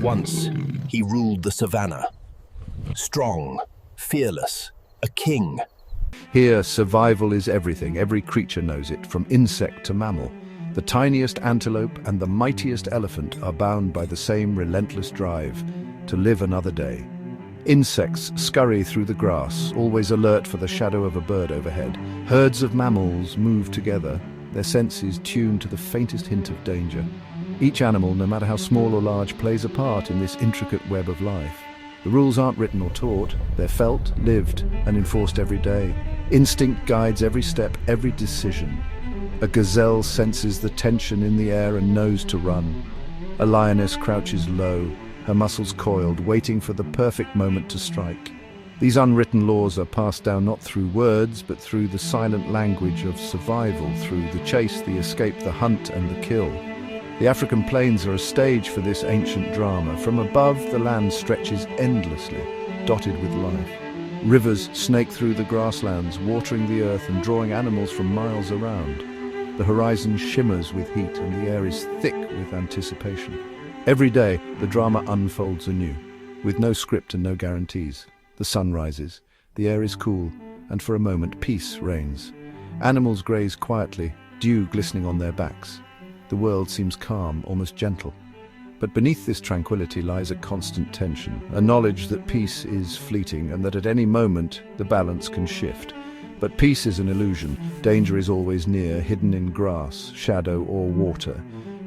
Once, he ruled the savannah. Strong, fearless, a king. Here, survival is everything. Every creature knows it, from insect to mammal. The tiniest antelope and the mightiest elephant are bound by the same relentless drive to live another day. Insects scurry through the grass, always alert for the shadow of a bird overhead. Herds of mammals move together, their senses tuned to the faintest hint of danger. Each animal, no matter how small or large, plays a part in this intricate web of life. The rules aren't written or taught, they're felt, lived, and enforced every day. Instinct guides every step, every decision. A gazelle senses the tension in the air and knows to run. A lioness crouches low, her muscles coiled, waiting for the perfect moment to strike. These unwritten laws are passed down not through words, but through the silent language of survival, through the chase, the escape, the hunt, and the kill. The African plains are a stage for this ancient drama. From above, the land stretches endlessly, dotted with life. Rivers snake through the grasslands, watering the earth and drawing animals from miles around. The horizon shimmers with heat and the air is thick with anticipation. Every day, the drama unfolds anew, with no script and no guarantees. The sun rises, the air is cool, and for a moment peace reigns. Animals graze quietly, dew glistening on their backs. The world seems calm, almost gentle. But beneath this tranquility lies a constant tension, a knowledge that peace is fleeting and that at any moment the balance can shift. But peace is an illusion. Danger is always near, hidden in grass, shadow, or water.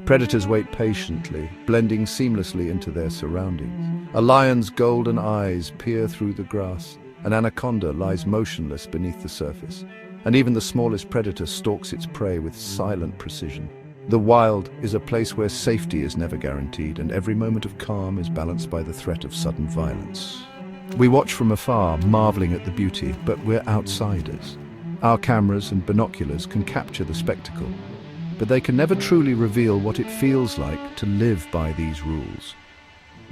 Predators wait patiently, blending seamlessly into their surroundings. A lion's golden eyes peer through the grass. An anaconda lies motionless beneath the surface. And even the smallest predator stalks its prey with silent precision. The wild is a place where safety is never guaranteed, and every moment of calm is balanced by the threat of sudden violence. We watch from afar, marveling at the beauty, but we're outsiders. Our cameras and binoculars can capture the spectacle, but they can never truly reveal what it feels like to live by these rules.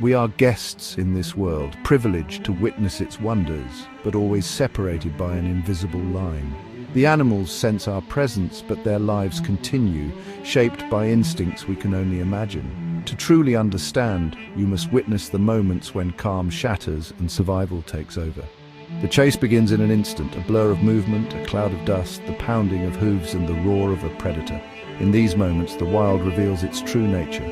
We are guests in this world, privileged to witness its wonders, but always separated by an invisible line. The animals sense our presence, but their lives continue, shaped by instincts we can only imagine. To truly understand, you must witness the moments when calm shatters and survival takes over. The chase begins in an instant, a blur of movement, a cloud of dust, the pounding of hooves and the roar of a predator. In these moments, the wild reveals its true nature,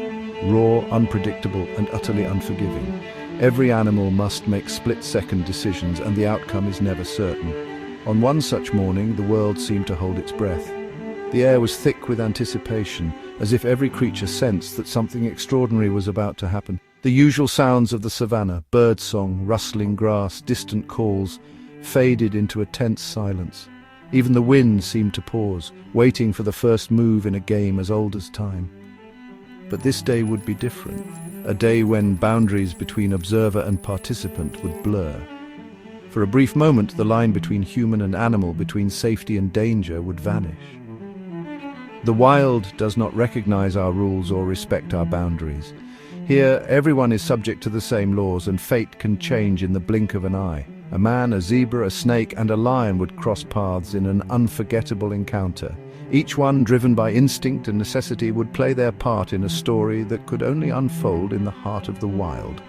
raw, unpredictable, and utterly unforgiving. Every animal must make split-second decisions, and the outcome is never certain. On one such morning, the world seemed to hold its breath. The air was thick with anticipation, as if every creature sensed that something extraordinary was about to happen. The usual sounds of the savannah, birdsong, rustling grass, distant calls, faded into a tense silence. Even the wind seemed to pause, waiting for the first move in a game as old as time. But this day would be different, a day when boundaries between observer and participant would blur. For a brief moment, the line between human and animal, between safety and danger, would vanish. The wild does not recognize our rules or respect our boundaries. Here, everyone is subject to the same laws, and fate can change in the blink of an eye. A man, a zebra, a snake, and a lion would cross paths in an unforgettable encounter. Each one, driven by instinct and necessity, would play their part in a story that could only unfold in the heart of the wild.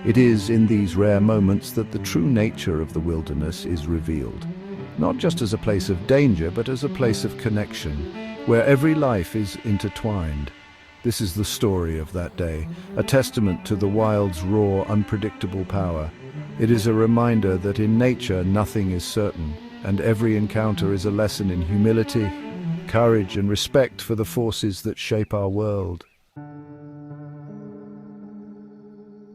It is in these rare moments that the true nature of the wilderness is revealed. Not just as a place of danger, but as a place of connection, where every life is intertwined. This is the story of that day, a testament to the wild's raw, unpredictable power. It is a reminder that in nature nothing is certain, and every encounter is a lesson in humility, courage, and respect for the forces that shape our world.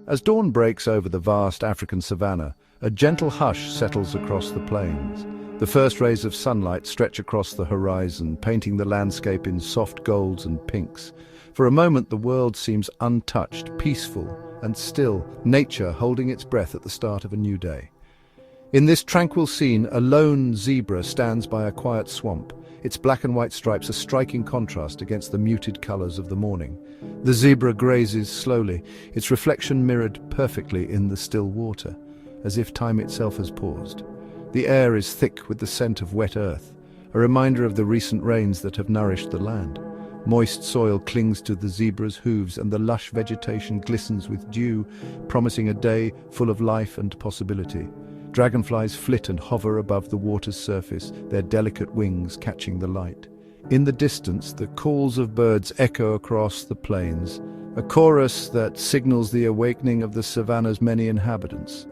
As dawn breaks over the vast African savannah, a gentle hush settles across the plains. The first rays of sunlight stretch across the horizon, painting the landscape in soft golds and pinks. For a moment, the world seems untouched, peaceful, and still, nature holding its breath at the start of a new day. In this tranquil scene, a lone zebra stands by a quiet swamp, its black and white stripes a striking contrast against the muted colors of the morning. The zebra grazes slowly, its reflection mirrored perfectly in the still water, as if time itself has paused. The air is thick with the scent of wet earth, a reminder of the recent rains that have nourished the land. Moist soil clings to the zebra's hooves and the lush vegetation glistens with dew, promising a day full of life and possibility. Dragonflies flit and hover above the water's surface, their delicate wings catching the light. In the distance, the calls of birds echo across the plains, a chorus that signals the awakening of the savannah's many inhabitants.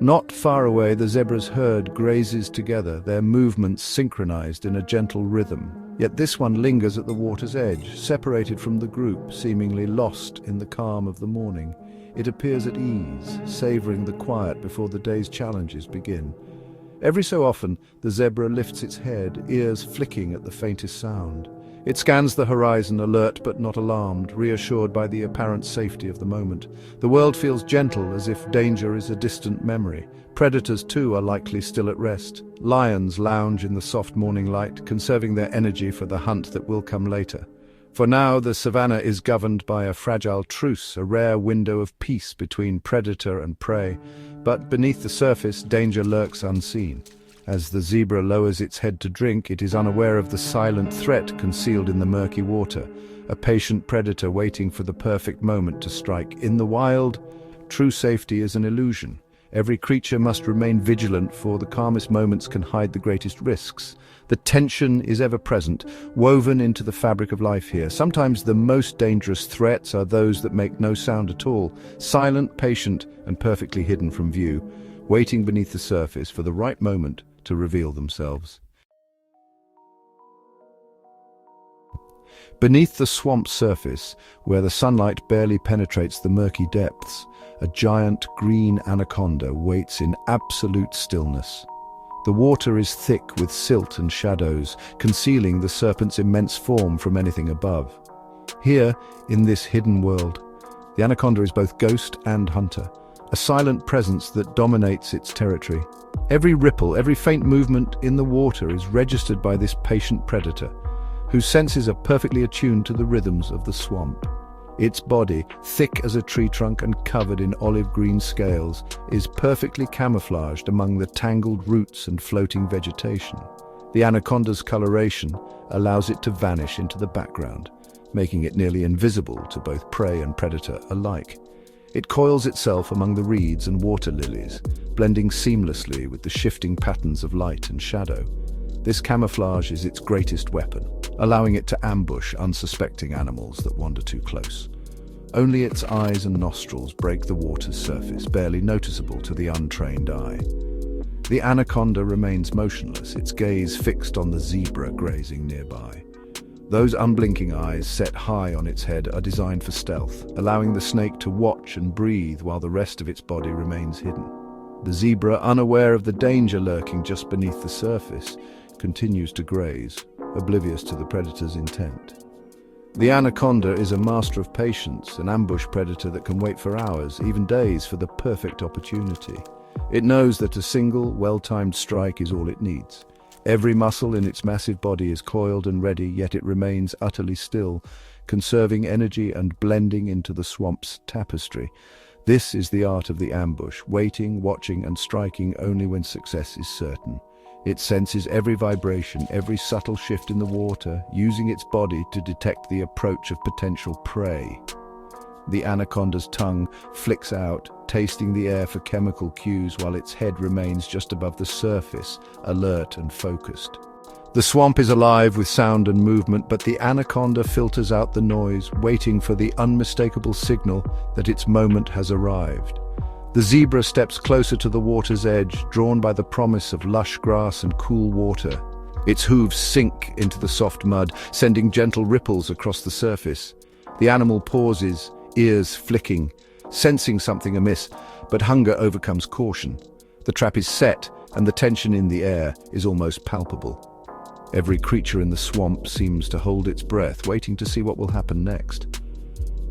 Not far away, the zebra's herd grazes together, their movements synchronized in a gentle rhythm. Yet this one lingers at the water's edge, separated from the group, seemingly lost in the calm of the morning. It appears at ease, savoring the quiet before the day's challenges begin. Every so often, the zebra lifts its head, ears flicking at the faintest sound. It scans the horizon, alert but not alarmed, reassured by the apparent safety of the moment. The world feels gentle, as if danger is a distant memory. Predators, too, are likely still at rest. Lions lounge in the soft morning light, conserving their energy for the hunt that will come later. For now, the savannah is governed by a fragile truce, a rare window of peace between predator and prey. But beneath the surface, danger lurks unseen. As the zebra lowers its head to drink, it is unaware of the silent threat concealed in the murky water, a patient predator waiting for the perfect moment to strike. In the wild, true safety is an illusion. Every creature must remain vigilant, for the calmest moments can hide the greatest risks. The tension is ever present, woven into the fabric of life here. Sometimes the most dangerous threats are those that make no sound at all, silent, patient, and perfectly hidden from view, waiting beneath the surface for the right moment to reveal themselves. Beneath the swamp's surface, where the sunlight barely penetrates the murky depths, a giant green anaconda waits in absolute stillness. The water is thick with silt and shadows, concealing the serpent's immense form from anything above. Here, in this hidden world, the anaconda is both ghost and hunter, a silent presence that dominates its territory. Every ripple, every faint movement in the water is registered by this patient predator, whose senses are perfectly attuned to the rhythms of the swamp. Its body, thick as a tree trunk and covered in olive-green scales, is perfectly camouflaged among the tangled roots and floating vegetation. The anaconda's coloration allows it to vanish into the background, making it nearly invisible to both prey and predator alike. It coils itself among the reeds and water lilies, blending seamlessly with the shifting patterns of light and shadow. This camouflage is its greatest weapon, allowing it to ambush unsuspecting animals that wander too close. Only its eyes and nostrils break the water's surface, barely noticeable to the untrained eye. The anaconda remains motionless, its gaze fixed on the zebra grazing nearby. Those unblinking eyes set high on its head are designed for stealth, allowing the snake to watch and breathe while the rest of its body remains hidden. The zebra, unaware of the danger lurking just beneath the surface, continues to graze, oblivious to the predator's intent. The anaconda is a master of patience, an ambush predator that can wait for hours, even days, for the perfect opportunity. It knows that a single, well-timed strike is all it needs. Every muscle in its massive body is coiled and ready, yet it remains utterly still, conserving energy and blending into the swamp's tapestry. This is the art of the ambush, waiting, watching, and striking only when success is certain. It senses every vibration, every subtle shift in the water, using its body to detect the approach of potential prey. The anaconda's tongue flicks out, tasting the air for chemical cues while its head remains just above the surface, alert and focused. The swamp is alive with sound and movement, but the anaconda filters out the noise, waiting for the unmistakable signal that its moment has arrived. The zebra steps closer to the water's edge, drawn by the promise of lush grass and cool water. Its hooves sink into the soft mud, sending gentle ripples across the surface. The animal pauses, ears flicking, sensing something amiss, but hunger overcomes caution. The trap is set, and the tension in the air is almost palpable. Every creature in the swamp seems to hold its breath, waiting to see what will happen next.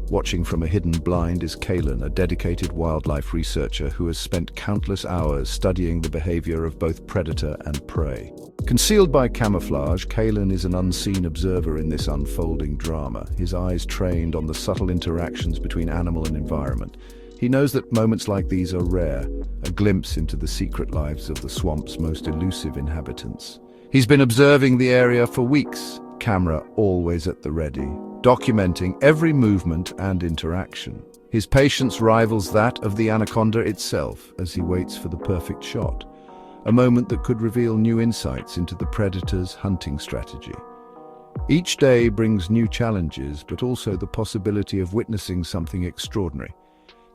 Watching from a hidden blind is Kaylin, a dedicated wildlife researcher who has spent countless hours studying the behavior of both predator and prey. Concealed by camouflage, Kaylin is an unseen observer in this unfolding drama, his eyes trained on the subtle interactions between animal and environment. He knows that moments like these are rare, a glimpse into the secret lives of the swamp's most elusive inhabitants. He's been observing the area for weeks, camera always at the ready, documenting every movement and interaction. His patience rivals that of the anaconda itself as he waits for the perfect shot, a moment that could reveal new insights into the predator's hunting strategy. Each day brings new challenges, but also the possibility of witnessing something extraordinary.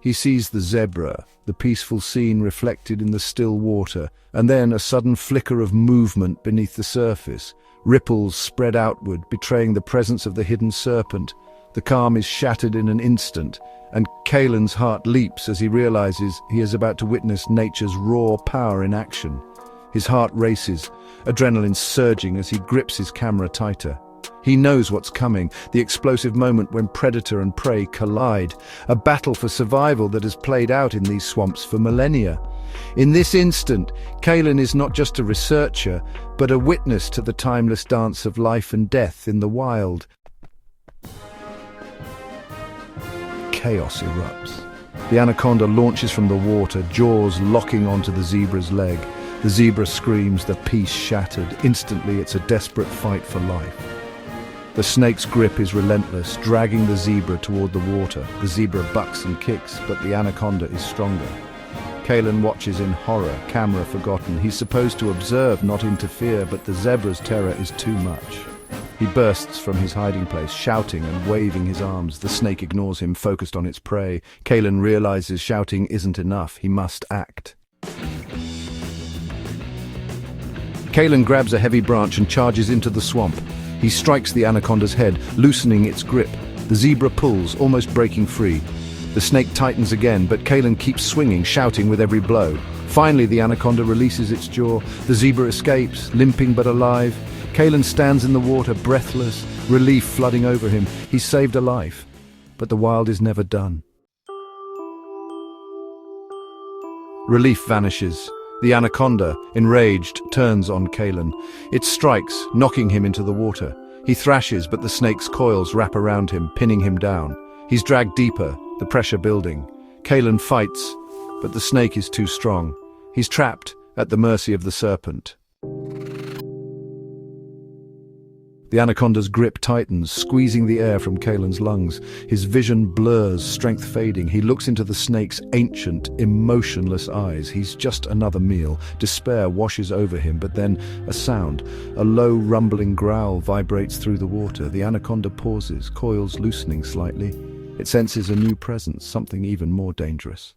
He sees the zebra, the peaceful scene reflected in the still water, and then a sudden flicker of movement beneath the surface. Ripples spread outward, betraying the presence of the hidden serpent. The calm is shattered in an instant, and Kaelin's heart leaps as he realizes he is about to witness nature's raw power in action. His heart races, adrenaline surging as he grips his camera tighter. He knows what's coming, the explosive moment when predator and prey collide, a battle for survival that has played out in these swamps for millennia. In this instant, Kaelin is not just a researcher, but a witness to the timeless dance of life and death in the wild. Chaos erupts. The anaconda launches from the water, jaws locking onto the zebra's leg. The zebra screams, the peace shattered. Instantly, it's a desperate fight for life. The snake's grip is relentless, dragging the zebra toward the water. The zebra bucks and kicks, but the anaconda is stronger. Kaelin watches in horror, camera forgotten. He's supposed to observe, not interfere, but the zebra's terror is too much. He bursts from his hiding place, shouting and waving his arms. The snake ignores him, focused on its prey. Kaelin realizes shouting isn't enough. He must act. Kaelin grabs a heavy branch and charges into the swamp. He strikes the anaconda's head, loosening its grip. The zebra pulls, almost breaking free. The snake tightens again, but Kaelin keeps swinging, shouting with every blow. Finally, the anaconda releases its jaw. The zebra escapes, limping but alive. Kaelin stands in the water, breathless, relief flooding over him. He's saved a life. But the wild is never done. Relief vanishes. The anaconda, enraged, turns on Kaelin. It strikes, knocking him into the water. He thrashes, but the snake's coils wrap around him, pinning him down. He's dragged deeper, the pressure building. Kaelin fights, but the snake is too strong. He's trapped, at the mercy of the serpent. The anaconda's grip tightens, squeezing the air from Kaelin's lungs. His vision blurs, strength fading. He looks into the snake's ancient, emotionless eyes. He's just another meal. Despair washes over him, but then a sound. A low, rumbling growl vibrates through the water. The anaconda pauses, coils loosening slightly. It senses a new presence, something even more dangerous.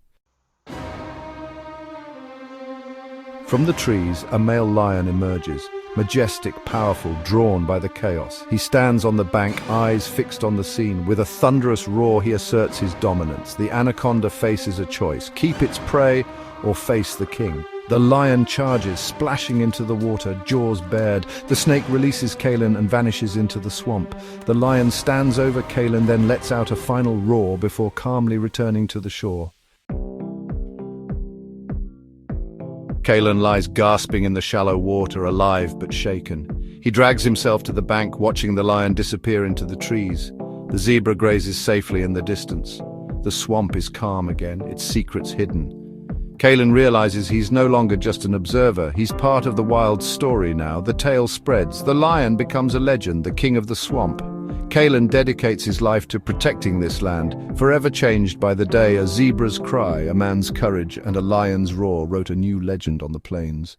From the trees, a male lion emerges. Majestic, powerful, drawn by the chaos. He stands on the bank, eyes fixed on the scene. With a thunderous roar, he asserts his dominance. The anaconda faces a choice: keep its prey or face the king. The lion charges, splashing into the water, jaws bared. The snake releases Kaelin and vanishes into the swamp. The lion stands over Kaelin, then lets out a final roar before calmly returning to the shore. Kaelin lies gasping in the shallow water, alive but shaken. He drags himself to the bank, watching the lion disappear into the trees. The zebra grazes safely in the distance. The swamp is calm again, its secrets hidden. Kaelin realizes he's no longer just an observer. He's part of the wild story now. The tale spreads. The lion becomes a legend, the king of the swamp. Kaelin dedicates his life to protecting this land, forever changed by the day a zebra's cry, a man's courage, and a lion's roar wrote a new legend on the plains.